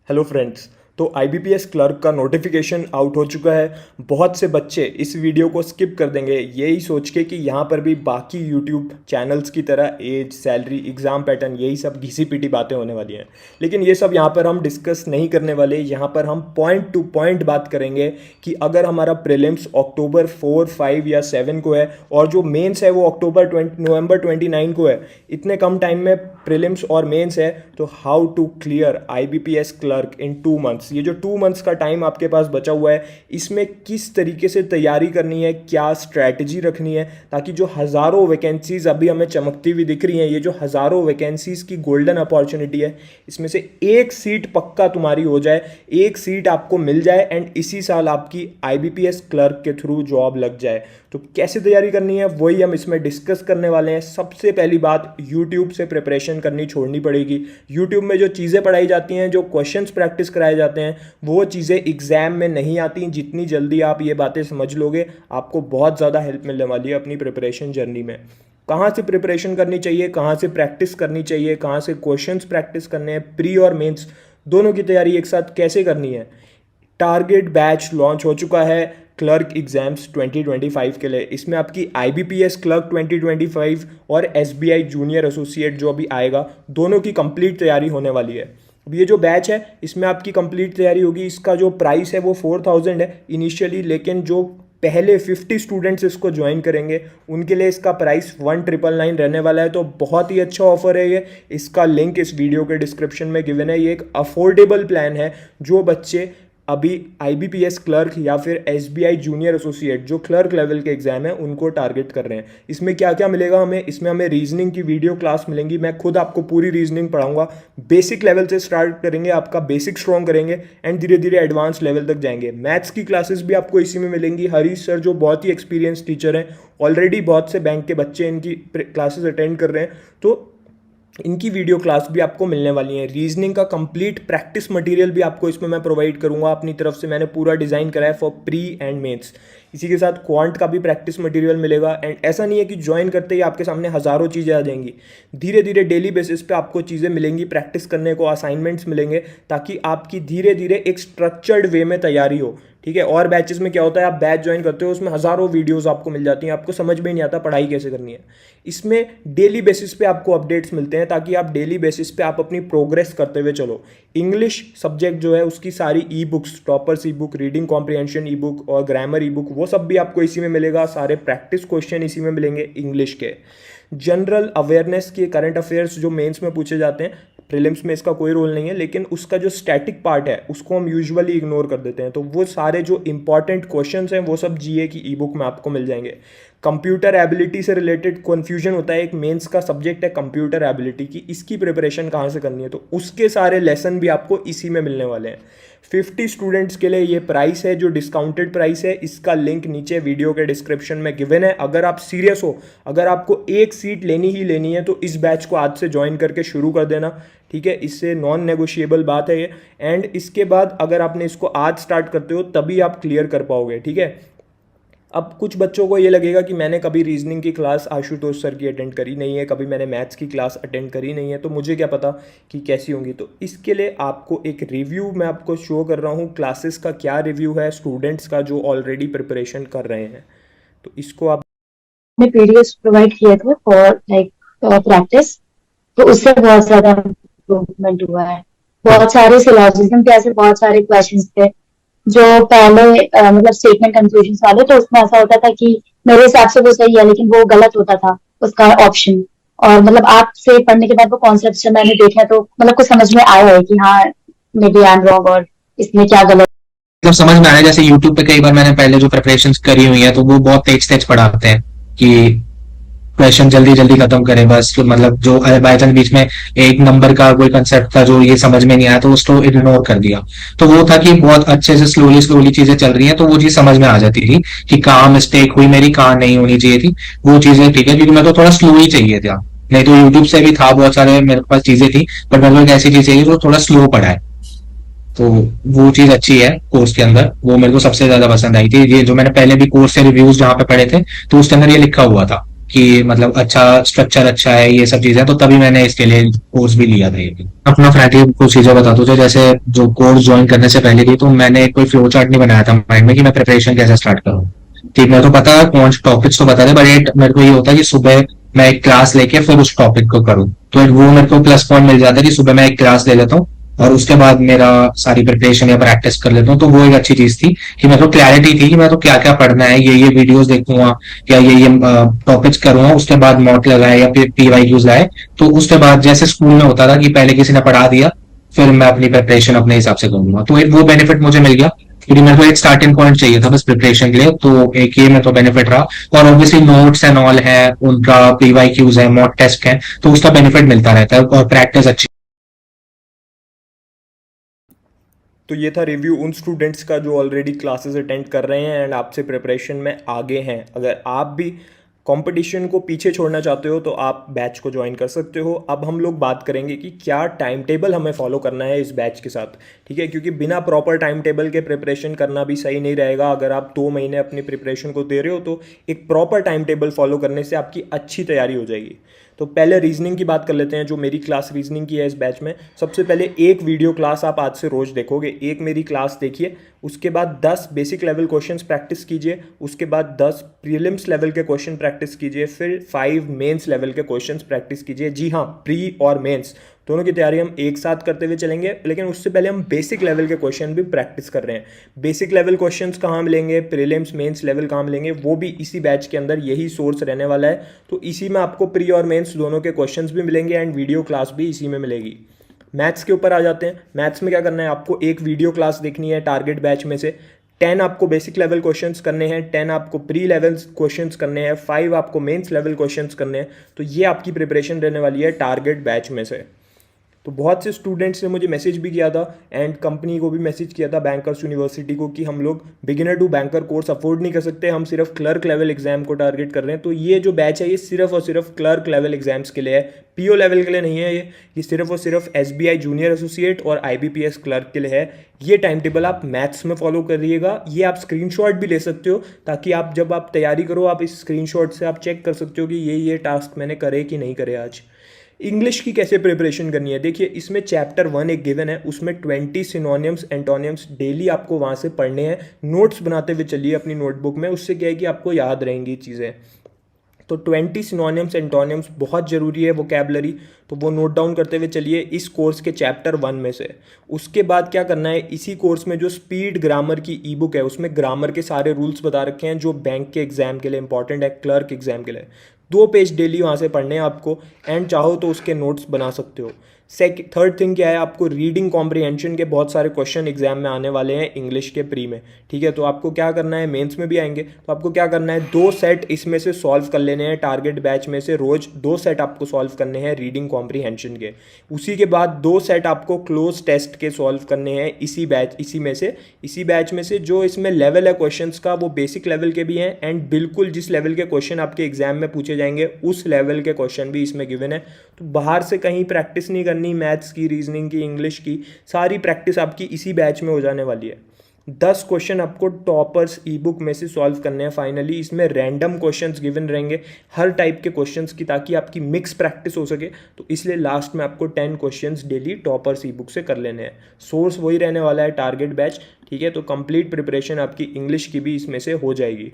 Hello friends. तो IBPS clerk का notification out हो चुका है। बहुत से बच्चे इस वीडियो को स्किप कर देंगे यही सोच के कि यहाँ पर भी बाकी यूट्यूब चैनल्स की तरह एज, सैलरी, एग्ज़ाम पैटर्न यही सब घिसी पिटी बातें होने वाली हैं। लेकिन ये सब यहाँ पर हम डिस्कस नहीं करने वाले। यहाँ पर हम पॉइंट टू पॉइंट बात करेंगे कि अगर हमारा प्रीलिम्स अक्टूबर 4, 5 या 7 को है और जो मेंस है वो नवंबर 29 को है, इतने कम टाइम में प्रीलिम्स और मेंस है, तो how to clear IBPS clerk in 2 months. ये जो 2 मंथ्स का टाइम आपके पास बचा हुआ है, इसमें किस तरीके से तैयारी करनी है, क्या स्ट्रैटेजी रखनी है, ताकि जो हज़ारों वैकेंसीज अभी हमें चमकती हुई दिख रही हैं, ये जो हज़ारों वैकेंसीज की गोल्डन अपॉर्चुनिटी है, इसमें से एक सीट पक्का तुम्हारी हो जाए, एक सीट आपको मिल जाए एंड इसी साल आपकी IBPS क्लर्क के थ्रू जॉब लग जाए। तो कैसे तैयारी करनी है वही हम इसमें डिस्कस करने वाले हैं। सबसे पहली बात, यूट्यूब से प्रिपरेशन करनी छोड़नी पड़ेगी। यूट्यूब में जो चीज़ें पढ़ाई जाती हैं, जो क्वेश्चंस प्रैक्टिस कराए जाते हैं, वो चीज़ें एग्जाम में नहीं आती। जितनी जल्दी आप ये बातें समझ लोगे, आपको बहुत ज़्यादा हेल्प मिलने वाली है अपनी प्रिपरेशन जर्नी में। कहाँ से प्रिपरेशन करनी चाहिए, कहाँ से प्रैक्टिस करनी चाहिए, कहाँ से क्वेश्चंस प्रैक्टिस करने हैं, प्री और मेंस दोनों की तैयारी एक साथ कैसे करनी है। टारगेट बैच लॉन्च हो चुका है क्लर्क एग्जाम्स 2025 के लिए। इसमें आपकी IBPS क्लर्क 2025 और SBI जूनियर एसोसिएट जो अभी आएगा, दोनों की कंप्लीट तैयारी होने वाली है। अब ये जो बैच है, इसमें आपकी कंप्लीट तैयारी होगी। इसका जो प्राइस है वो 4000 है इनिशियली, लेकिन जो पहले 50 स्टूडेंट्स इसको ज्वाइन करेंगे उनके लिए इसका प्राइस 1999 रहने वाला है। तो बहुत ही अच्छा ऑफर है ये। इसका लिंक इस वीडियो के डिस्क्रिप्शन में गिवन है। ये एक अफोर्डेबल प्लान है। जो बच्चे अभी IBPS क्लर्क या फिर SBI जूनियर एसोसिएट जो क्लर्क लेवल के एग्जाम है उनको टारगेट कर रहे हैं, इसमें क्या क्या मिलेगा हमें, इसमें हमें रीजनिंग की वीडियो क्लास मिलेंगी। मैं खुद आपको पूरी रीजनिंग पढ़ाऊंगा। बेसिक लेवल से स्टार्ट करेंगे, आपका बेसिक स्ट्रॉन्ग करेंगे एंड धीरे धीरे एडवांस लेवल तक जाएंगे। मैथ्स की क्लासेस भी आपको इसी में मिलेंगी। हरीश सर जो बहुत ही एक्सपीरियंस टीचर हैं, ऑलरेडी बहुत से बैंक के बच्चे इनकी क्लासेस अटेंड कर रहे हैं, तो इनकी वीडियो क्लास भी आपको मिलने वाली है। रीजनिंग का कंप्लीट प्रैक्टिस मटेरियल भी आपको इसमें मैं प्रोवाइड करूंगा अपनी तरफ से। मैंने पूरा डिज़ाइन करा है फॉर प्री एंड मेंस। इसी के साथ क्वांट का भी प्रैक्टिस मटेरियल मिलेगा। एंड ऐसा नहीं है कि ज्वाइन करते ही आपके सामने हज़ारों चीज़ें आ जाएंगी। धीरे धीरे डेली बेसिस पे आपको चीज़ें मिलेंगी, प्रैक्टिस करने को असाइनमेंट्स मिलेंगे, ताकि आपकी धीरे धीरे एक स्ट्रक्चर्ड वे में तैयारी हो। ठीक है। और बैचेस में क्या होता है, आप बैच ज्वाइन करते हो, उसमें हज़ारों वीडियोस आपको मिल जाती हैं, आपको समझ में नहीं आता पढ़ाई कैसे करनी है। इसमें डेली बेसिस पे आपको अपडेट्स मिलते हैं, ताकि आप डेली बेसिस पे आप अपनी प्रोग्रेस करते हुए चलो। इंग्लिश सब्जेक्ट जो है उसकी सारी ई बुक्स, टॉपर्स ई बुक, रीडिंग कॉम्प्रिहेंशन ई बुक और ग्रामर ई बुक, वो सब भी आपको इसी में मिलेगा। सारे प्रैक्टिस क्वेश्चन इसी में मिलेंगे इंग्लिश के। जनरल अवेयरनेस के करंट अफेयर्स जो मेंस में पूछे जाते हैं, प्रीलिम्स में इसका कोई रोल नहीं है, लेकिन उसका जो स्टैटिक पार्ट है उसको हम यूजुअली इग्नोर कर देते हैं। तो वो सारे जो इंपॉर्टेंट क्वेश्चंस हैं वो सब GA की ई बुक में आपको मिल जाएंगे। कंप्यूटर एबिलिटी से रिलेटेड कन्फ्यूजन होता है, एक मेंस का सब्जेक्ट है कंप्यूटर एबिलिटी की, इसकी प्रिपरेशन कहाँ से करनी है, तो उसके सारे लेसन भी आपको इसी में मिलने वाले हैं। 50 स्टूडेंट्स के लिए ये प्राइस है, जो डिस्काउंटेड प्राइस है। इसका लिंक नीचे वीडियो के डिस्क्रिप्शन में गिवन है। अगर आप सीरियस हो, अगर आपको एक सीट लेनी ही लेनी है, तो इस बैच को आज से ज्वाइन करके शुरू कर देना। ठीक है, इससे नॉन नेगोशिएबल बात है ये। एंड इसके बाद अगर आपने इसको आज स्टार्ट करते हो तभी आप क्लियर कर पाओगे। ठीक है। अब कुछ बच्चों को ये लगेगा कि मैंने कभी रीजनिंग की क्लास आशुतोष सर की अटेंड करी नहीं है, कभी मैंने मैथ्स की क्लास अटेंड करी नहीं है, तो मुझे क्या पता कि कैसी होंगी। तो इसके लिए आपको एक रिव्यू मैं आपको शो कर रहा हूँ, क्लासेस का क्या रिव्यू है स्टूडेंट्स का जो ऑलरेडी प्रिपरेशन कर रहे हैं। तो इसको आप पीडीएफ प्रोवाइड किए थे फॉर लाइक प्रैक्टिस, तो उससे बहुत ज्यादा इम्प्रूवमेंट हुआ है। बहुत सारे सिलॉजिज्म के ऐसे बहुत सारे क्वेश्चंस थे जो पहले मतलब स्टेटमेंट कंफ्यूजन वाले, तो उसमें ऐसा होता था कि मेरे हिसाब से वो सही है लेकिन वो गलत होता था उसका ऑप्शन। और मतलब आपसे पढ़ने के बाद वो कॉन्सेप्ट मैंने देखा तो मतलब कुछ समझ में आया है कि हाँ maybe I am wrong और इसमें क्या गलत मतलब समझ में आया। जैसे यूट्यूब पे कई बार मैंने पहले जो प्रिपरेशन करी हुई है तो वो बहुत तेज तेज पढ़ाते हैं कि क्वेश्चन जल्दी जल्दी खत्म करे बस। मतलब जो बाय चांस बीच में एक नंबर का कोई कंसेप्ट था जो ये समझ में नहीं आया तो उसको इग्नोर कर दिया। तो वो था कि बहुत अच्छे से स्लोली स्लोली चीजें चल रही हैं, तो वो चीज समझ में आ जाती थी कि कहाँ मिस्टेक हुई मेरी, कहाँ नहीं होनी चाहिए थी। वो चीजें ठीक है, क्योंकि मैं तो थोड़ा स्लो ही चाहिए था। नहीं तो यूट्यूब से भी था, बहुत सारे मेरे पास चीजें थी, बट मेरे को एक ऐसी चीज चाहिए जो थोड़ा स्लो पढ़ा है। तो वो चीज अच्छी है कोर्स के अंदर, वो मेरे को सबसे ज्यादा पसंद आई थी। ये जो मैंने पहले भी कोर्स से रिव्यूज जहाँ पे पढ़े थे तो उसके अंदर ये लिखा हुआ था कि मतलब अच्छा स्ट्रक्चर अच्छा है, ये सब चीजें, तो तभी मैंने इसके लिए कोर्स भी लिया था ये भी। अपना फ्रैंकली कुछ चीजें बता दो, तो जैसे जो कोर्स ज्वाइन करने से पहले थी, तो मैंने कोई फ्लो चार्ट नहीं बनाया था माइंड में कि मैं प्रिपरेशन कैसे स्टार्ट करूँ। ठीक, मेरे को पता है कौन टॉपिक्स तो बता दे, बट मेरे को ये होता है कि सुबह मैं एक क्लास लेके फिर उस टॉपिक को करूँ, तो वो मेरे को प्लस पॉइंट मिल जाता है कि सुबह मैं एक क्लास ले लेता हूँ और उसके बाद मेरा सारी प्रिपरेशन या प्रैक्टिस कर लेता हूँ। तो वो एक अच्छी चीज थी कि मेरे को क्लैरिटी थी कि मैं तो क्या क्या पढ़ना है, ये वीडियोस देखूंगा या ये टॉपिक्स करूंगा, उसके बाद मॉक लगाए या फिर पीवाईक्यूज लाए। तो उसके बाद जैसे स्कूल में होता था कि पहले किसी ने पढ़ा दिया, फिर मैं अपनी प्रिपरेशन अपने हिसाब से करूंगा, तो एक वो बेनिफिट मुझे मिल गया, क्योंकि मेरे को एक स्टार्टिंग पॉइंट चाहिए था बस प्रिपरेशन के लिए, तो एक ये मेरे को बेनिफिट रहा। और ऑब्वियसली नोट्स एंड ऑल है, उनका पीवाईक्यूज है, मॉक टेस्ट है, तो उसका बेनिफिट मिलता रहता है और प्रैक्टिस अच्छी। तो ये था रिव्यू उन स्टूडेंट्स का जो ऑलरेडी क्लासेस अटेंड कर रहे हैं एंड आपसे प्रिपरेशन में आगे हैं। अगर आप भी कंपटीशन को पीछे छोड़ना चाहते हो तो आप बैच को ज्वाइन कर सकते हो। अब हम लोग बात करेंगे कि क्या टाइम टेबल हमें फॉलो करना है इस बैच के साथ, ठीक है, क्योंकि बिना प्रॉपर टाइम टेबल के प्रिपरेशन करना भी सही नहीं रहेगा। अगर आप 2 महीने अपनी प्रिपरेशन को दे रहे हो तो एक प्रॉपर टाइम टेबल फॉलो करने से आपकी अच्छी तैयारी हो जाएगी। तो पहले रीजनिंग की बात कर लेते हैं, जो मेरी क्लास रीजनिंग की है इस बैच में। सबसे पहले एक वीडियो क्लास आप आज से रोज देखोगे, एक मेरी क्लास देखिए, उसके बाद 10 बेसिक लेवल क्वेश्चंस प्रैक्टिस कीजिए, उसके बाद 10 प्रीलिम्स लेवल के क्वेश्चन प्रैक्टिस कीजिए, फिर 5 मेंस लेवल के क्वेश्चंस प्रैक्टिस कीजिए। जी हाँ, प्री और मेंस दोनों की तैयारी हम एक साथ करते हुए चलेंगे, लेकिन उससे पहले हम बेसिक लेवल के क्वेश्चन भी प्रैक्टिस कर रहे हैं। बेसिक लेवल क्वेश्चंस कहाँ मिलेंगे, प्रीलिम्स मेंस लेवल कहाँ मिलेंगे, वो भी इसी बैच के अंदर यही सोर्स रहने वाला है। तो इसी में आपको प्री और मेंस दोनों के क्वेश्चंस भी मिलेंगे एंड वीडियो क्लास भी इसी में मिलेगी। मैथ्स के ऊपर आ जाते हैं। मैथ्स में क्या करना है, आपको एक वीडियो क्लास देखनी है टारगेट बैच में से। 10 आपको बेसिक लेवल क्वेश्चंस करने हैं, 10 आपको प्री लेवल क्वेश्चंस करने हैं, 5 आपको मेंस लेवल क्वेश्चंस करने हैं। तो ये आपकी प्रिपरेशन रहने वाली है टारगेट बैच में से। तो बहुत से स्टूडेंट्स ने मुझे मैसेज भी किया था एंड कंपनी को भी मैसेज किया था, बैंकर्स यूनिवर्सिटी को, कि हम लोग beginner to banker course afford नहीं कर सकते, हम सिर्फ क्लर्क लेवल एग्जाम को टारगेट कर रहे हैं। तो ये जो बैच है ये सिर्फ और सिर्फ क्लर्क लेवल एग्जाम्स के लिए है, पीओ लेवल के लिए नहीं है। ये सिर्फ और सिर्फ एसबीआई जूनियर एसोसिएट और आईबीपीएस क्लर्क के लिए है। ये टाइम टेबल आप मैथ्स में फॉलो करिएगा। ये आप स्क्रीनशॉट भी ले सकते हो, ताकि आप जब आप तैयारी करो आप इस स्क्रीनशॉट से आप चेक कर सकते हो कि ये टास्क मैंने करे कि नहीं करे आज। इंग्लिश की कैसे प्रिपरेशन करनी है, देखिए इसमें चैप्टर 1 एक गिवन है, उसमें 20 सिनोनिम्स एंटोनिम्स डेली आपको वहाँ से पढ़ने हैं। नोट्स बनाते हुए चलिए अपनी नोटबुक में, उससे क्या है कि आपको याद रहेंगी चीज़ें। तो 20 सिनोनिम्स एंटोनिम्स बहुत ज़रूरी है, वोकैबलरी, तो वो नोट डाउन करते हुए चलिए इस कोर्स के चैप्टर 1 में से। उसके बाद क्या करना है, इसी कोर्स में जो स्पीड ग्रामर की ई बुक है उसमें ग्रामर के सारे रूल्स बता रखे हैं जो बैंक के एग्जाम के लिए इंपॉर्टेंट है, क्लर्क एग्जाम के लिए। 2 पेज डेली वहाँ से पढ़ने हैं आपको एंड चाहो तो उसके नोट्स बना सकते हो। थर्ड थिंग क्या है, आपको रीडिंग कॉम्प्रिहेंशन के बहुत सारे क्वेश्चन एग्जाम में आने वाले हैं इंग्लिश के प्री में, ठीक है। तो आपको क्या करना है, मेंस में भी आएंगे, तो आपको क्या करना है, 2 सेट इसमें से सॉल्व कर लेने हैं टारगेट बैच में से। रोज 2 सेट आपको सॉल्व करने हैं रीडिंग कॉम्प्रिहेंशन के। उसी के बाद 2 सेट आपको क्लोज टेस्ट के सॉल्व करने हैं इसी बैच में से। जो इसमें लेवल है क्वेश्चंस का वो बेसिक लेवल के भी हैं एंड बिल्कुल जिस लेवल के क्वेश्चन आपके एग्जाम में पूछे जाएंगे उस लेवल के क्वेश्चन भी इसमें गिवन है। तो बाहर से कहीं प्रैक्टिस नहीं करनी, मैथ्स की, रीजनिंग की, इंग्लिश की, सारी प्रैक्टिस आपकी इसी बैच में हो जाने वाली है। 10 क्वेश्चन आपको टॉपर्स ई बुक में से सॉल्व करने हैं फाइनली। इसमें रैंडम क्वेश्चंस गिवन रहेंगे हर टाइप के क्वेश्चंस की, ताकि आपकी मिक्स प्रैक्टिस हो सके। तो इसलिए लास्ट में आपको 10 क्वेश्चंस डेली टॉपर्स ई बुक से कर लेने हैं। सोर्स वही रहने वाला है टारगेट बैच, ठीक है। तो कंप्लीट प्रिपरेशन आपकी इंग्लिश की भी इसमें से हो जाएगी।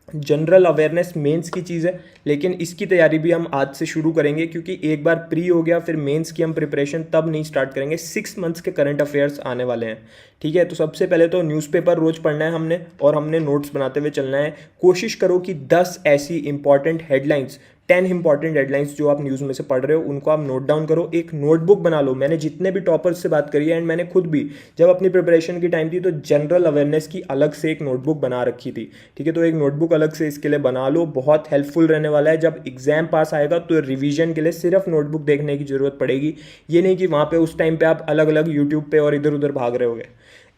जनरल अवेयरनेस मेंस की चीज़ है, लेकिन इसकी तैयारी भी हम आज से शुरू करेंगे, क्योंकि एक बार प्री हो गया फिर मेंस की हम प्रिपरेशन तब नहीं स्टार्ट करेंगे। 6 मंथ्स के करंट अफेयर्स आने वाले हैं, ठीक है। तो सबसे पहले तो न्यूज़पेपर रोज पढ़ना है हमने और हमने नोट्स बनाते हुए चलना है। कोशिश करो कि 10 ऐसी इंपॉर्टेंट हेडलाइंस, 10 इंपॉर्टेंट हेडलाइंस जो आप न्यूज़ में से पढ़ रहे हो उनको आप नोट डाउन करो, एक नोटबुक बना लो। मैंने जितने भी टॉपर्स से बात करी है एंड मैंने खुद भी जब अपनी प्रिपरेशन की टाइम थी तो जनरल अवेयरनेस की अलग से एक नोटबुक बना रखी थी, ठीक है। तो एक नोटबुक अलग से इसके लिए बना लो, बहुत हेल्पफुल रहने वाला है। जब एग्जाम पास आएगा तो रिवीजन के लिए सिर्फ नोटबुक देखने की जरूरत पड़ेगी, ये नहीं कि वहाँ पे उस टाइम पे आप अलग अलग यूट्यूब पे और इधर उधर भाग रहे होगे।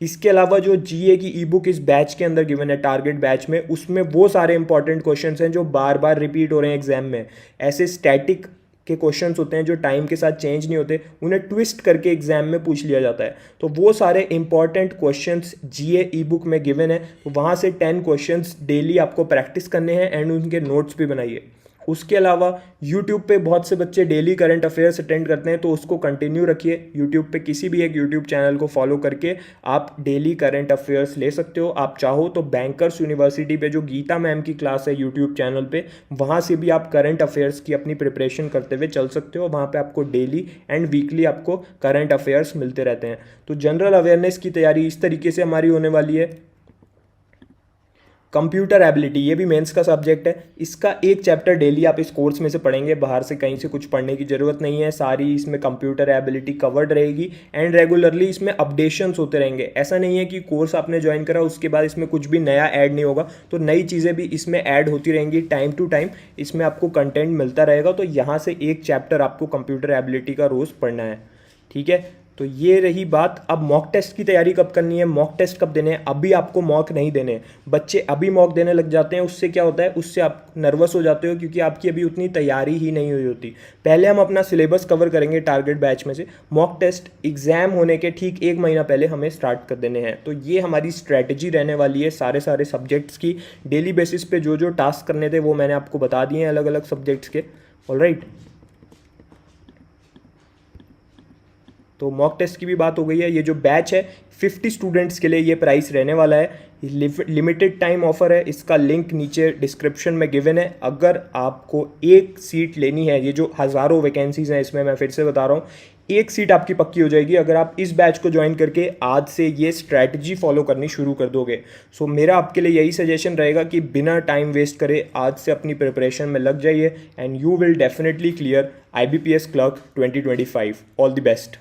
इसके अलावा जो जीए की ई बुक इस बैच के अंदर गिवन है टारगेट बैच में, उसमें वो सारे इंपॉर्टेंट क्वेश्चंस हैं जो बार बार रिपीट हो रहे हैं एग्जाम में। ऐसे स्टैटिक के क्वेश्चंस होते हैं जो टाइम के साथ चेंज नहीं होते, उन्हें ट्विस्ट करके एग्जाम में पूछ लिया जाता है। तो वो सारे इंपॉर्टेंट क्वेश्चंस जीए ई बुक में गिवन है, तो वहाँ से 10 क्वेश्चंस डेली आपको प्रैक्टिस करने हैं एंड उनके नोट्स भी बनाइए। उसके अलावा यूट्यूब पे बहुत से बच्चे डेली करंट अफेयर्स अटेंड करते हैं, तो उसको कंटिन्यू रखिए। यूट्यूब पे किसी भी एक यूट्यूब चैनल को फॉलो करके आप डेली करंट अफेयर्स ले सकते हो। आप चाहो तो बैंकर्स यूनिवर्सिटी पे जो गीता मैम की क्लास है यूट्यूब चैनल पे, वहाँ से भी आप करंट अफेयर्स की अपनी प्रिपरेशन करते हुए चल सकते हो। वहाँ पे आपको डेली एंड वीकली आपको करंट अफेयर्स मिलते रहते हैं। तो जनरल अवेयरनेस की तैयारी इस तरीके से हमारी होने वाली है। कंप्यूटर एबिलिटी, ये भी मेंस का सब्जेक्ट है। इसका एक चैप्टर डेली आप इस कोर्स में से पढ़ेंगे, बाहर से कहीं से कुछ पढ़ने की ज़रूरत नहीं है। सारी इसमें कंप्यूटर एबिलिटी कवर्ड रहेगी एंड रेगुलरली इसमें अपडेशंस होते रहेंगे। ऐसा नहीं है कि कोर्स आपने ज्वाइन करा उसके बाद इसमें कुछ भी नया ऐड नहीं होगा, तो नई चीज़ें भी इसमें ऐड होती रहेंगी। टाइम टू टाइम इसमें आपको कंटेंट मिलता रहेगा। तो यहाँ से एक चैप्टर आपको कंप्यूटर एबिलिटी का रोज़ पढ़ना है, ठीक है। तो ये रही बात। अब मॉक टेस्ट की तैयारी कब करनी है, मॉक टेस्ट कब देने हैं? अभी आपको मॉक नहीं देने हैं। बच्चे अभी मॉक देने लग जाते हैं, उससे क्या होता है, उससे आप नर्वस हो जाते हो क्योंकि आपकी अभी उतनी तैयारी ही नहीं हुई होती। पहले हम अपना सिलेबस कवर करेंगे टारगेट बैच में से। मॉक टेस्ट एग्जाम होने के ठीक 1 महीना पहले हमें स्टार्ट कर देने हैं। तो ये हमारी स्ट्रैटेजी रहने वाली है सारे सब्जेक्ट्स की। डेली बेसिस पे जो जो टास्क करने थे वो मैंने आपको बता दिए हैं अलग अलग सब्जेक्ट्स के। ऑलराइट, तो मॉक टेस्ट की भी बात हो गई है। ये जो बैच है 50 स्टूडेंट्स के लिए ये प्राइस रहने वाला है। लिमिटेड टाइम ऑफर है, इसका लिंक नीचे डिस्क्रिप्शन में गिवन है। अगर आपको एक सीट लेनी है, ये जो हज़ारों वैकेंसीज हैं इसमें मैं फिर से बता रहा हूँ, एक सीट आपकी पक्की हो जाएगी अगर आप इस बैच को ज्वाइन करके आज से ये स्ट्रैटेजी फॉलो करनी शुरू कर दोगे। सो मेरा आपके लिए यही सजेशन रहेगा कि बिना टाइम वेस्ट करे आज से अपनी प्रिपरेशन में लग जाइए and you will definitely clear IBPS clerk 2025। All the best.